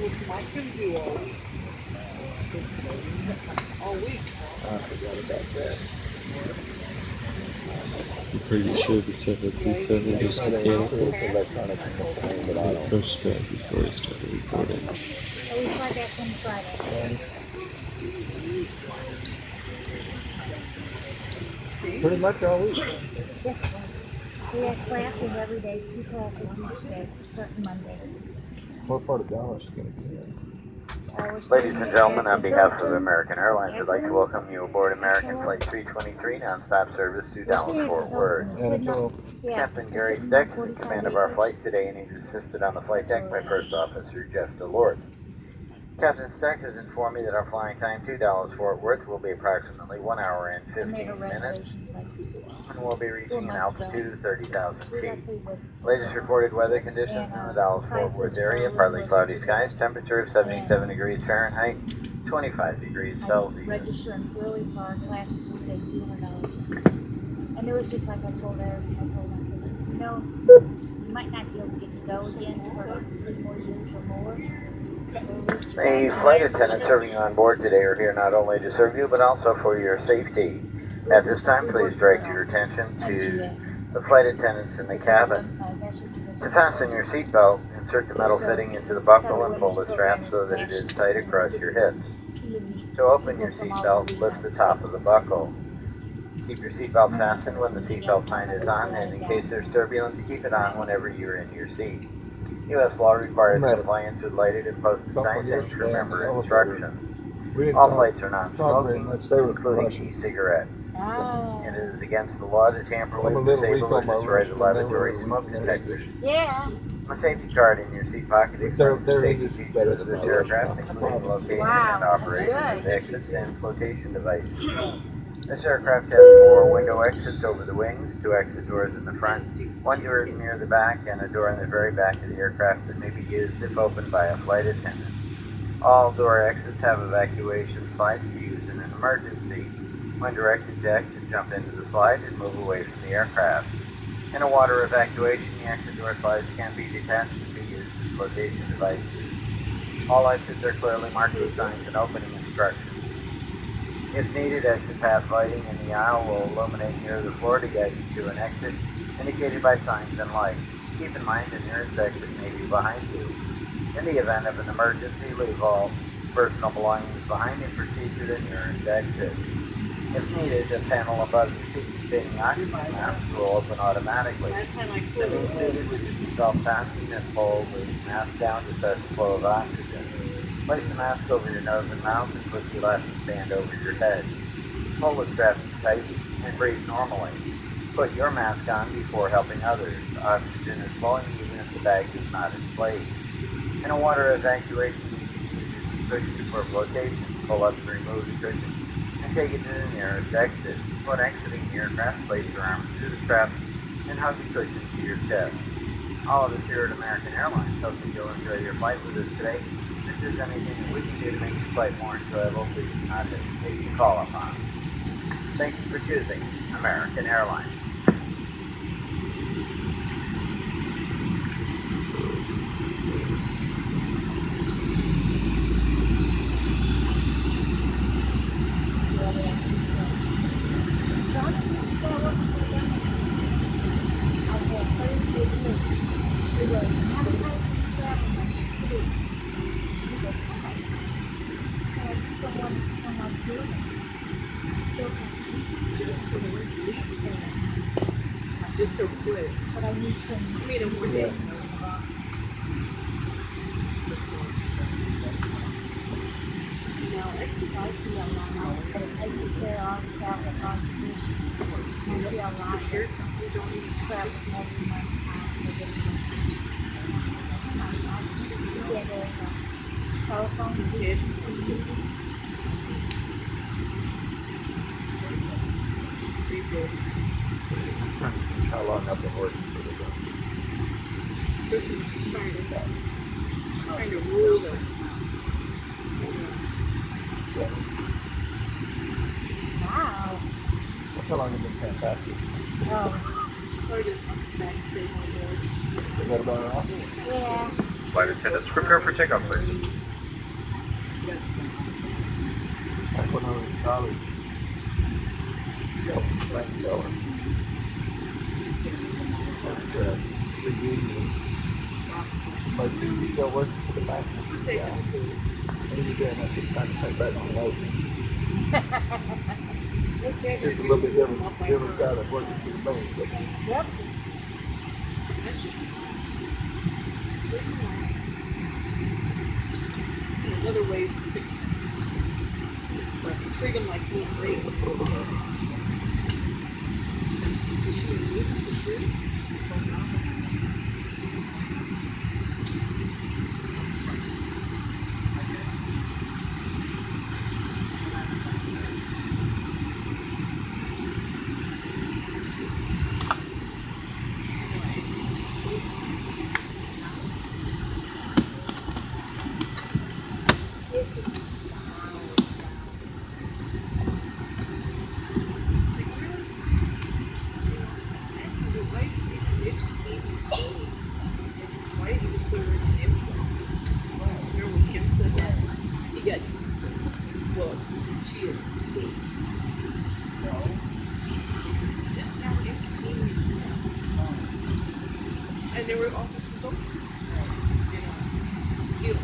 I can do all week. I forgot about that. I'm pretty sure the 737 just mechanical Electronic but I don't. first back before I started recording. We fly back on Friday. Pretty much all week. Yeah. We had classes every day, 2 classes each day, starting Monday. What part of Dallas is going to be in? Ladies and gentlemen, on behalf of American Airlines, I'd like to welcome you aboard American Flight 323 non-stop service to Dallas-Fort Worth. Captain Gary Steck is in command of our flight today, and he's assisted on the flight deck by First Officer Jeff Delort. Captain Steck has informed me that our flying time to Dallas-Fort Worth will be approximately 1 hour and 15 minutes, and we'll be reaching an altitude of 30,000 feet. Latest reported weather conditions in the Dallas-Fort Worth area: partly cloudy skies, temperature of 77 degrees Fahrenheit, 25 degrees Celsius. Registering early for our classes, we say $200. And it was just like I told Eric, I said, you know, you might not be able to get to go again for 3 more years or more. The flight attendants serving you on board today are here not only to serve you, but also for your safety. At this time, please direct your attention to the flight attendants in the cabin. To fasten your seatbelt, insert the metal fitting into the buckle and pull the strap so that it is tight across your hips. To open your seatbelt, lift the top of the buckle. Keep your seatbelt fastened when the seatbelt sign is on, and in case there's turbulence, keep it on whenever you're in your seat. U.S. law requires compliance with lighted and posted signs and to remember instructions. All flights are non-smoking, including e-cigarettes. It is against the law to tamper with, disable, or destroy the lavatory smoke detectors. Yeah. A safety card in your seat pocket explains the safety features of this aircraft, including location and operation of exits and flotation devices. This aircraft has 4 window exits over the wings, 2 exit doors in the front, 1 door near the back, and a door in the very back of the aircraft that may be used if opened by a flight attendant. All door exits have evacuation slides to use in an emergency. When directed to exit, jump into the slide and move away from the aircraft. In a water evacuation, the exit door slides can be detached and be used as flotation devices. All exits are clearly marked with signs and opening instructions. If needed, exit path lighting in the aisle will illuminate near the floor to guide you to an exit indicated by signs and lights. Keep in mind the nearest exit may be behind you. In the event of an emergency, leave all personal belongings behind and proceed to the nearest exit. If needed, a panel above your seat containing oxygen masks will open automatically. Remain seated with your seatbelt fastened and pull the mask down to start the flow of oxygen. Place the mask over your nose and mouth and put the elastic band over your head. Pull the straps tight and breathe normally. Put your mask on before helping others. Oxygen is flowing even if the bag is not inflated. In a water evacuation, you can use your cushion for flotation. Pull up to remove the cushion and take it to the nearest exit. When exiting the aircraft, place your arms through the straps and hug the cushion to your chest. All of us here at American Airlines hope that you'll enjoy your flight with us today. If there's anything that we can do to make your flight more enjoyable, please do not hesitate to call upon us. Thank you for choosing American Airlines. Just so quick. But I need to. I mean, in 1 day. No, exercise is a lot. But I take care of travel contribution. I see a lot of travel every month. Yeah, there's a telephone. How long I've been working for the government. She's trying to rule it. Wow. That's how long I've been paying taxes. Oh, Or just back to Is that about all? yeah. Flight attendants, prepare for takeoff, please. Back when I was in college, Frank Keller, reunion. My sister still working for the bank. You say that too. And he did, I took time to take back my notes. They say It's a little bit different side of working for the bank. But Yep. That's just there's other ways to fix things. But you treat them like little grades for kids. Is she a youth for sure? Why did you just put her in an empty office? Remember when Kim said that? He got well, she is big. Just how inconvenient now. And their office was open. You know.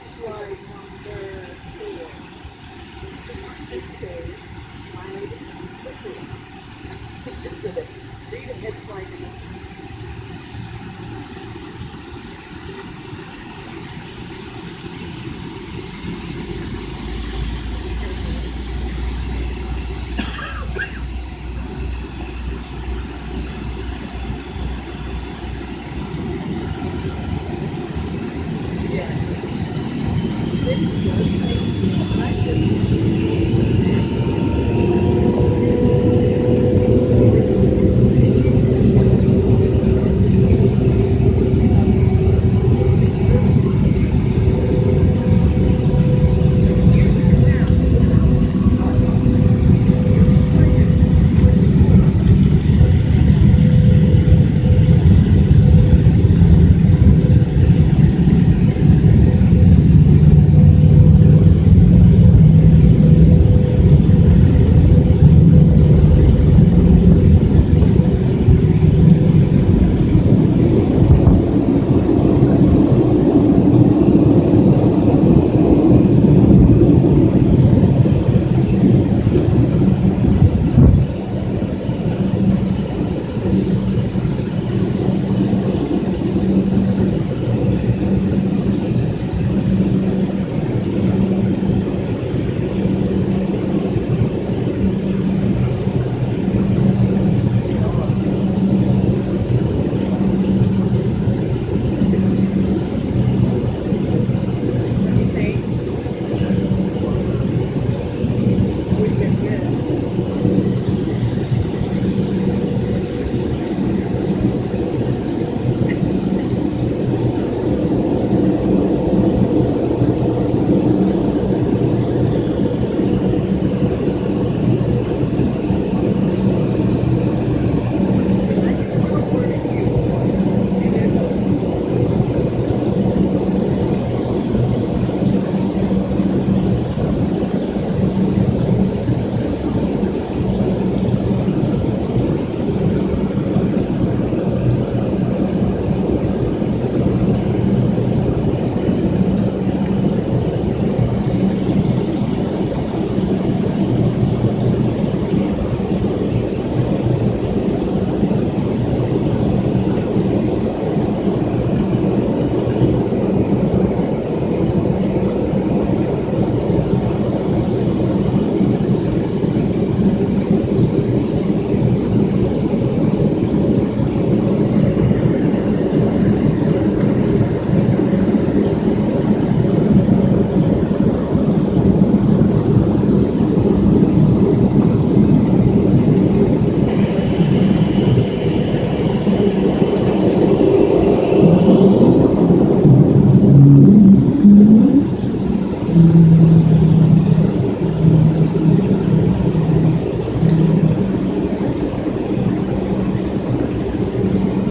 Slide number 4. So what they say, slide number 4. So that read a head slide number 4.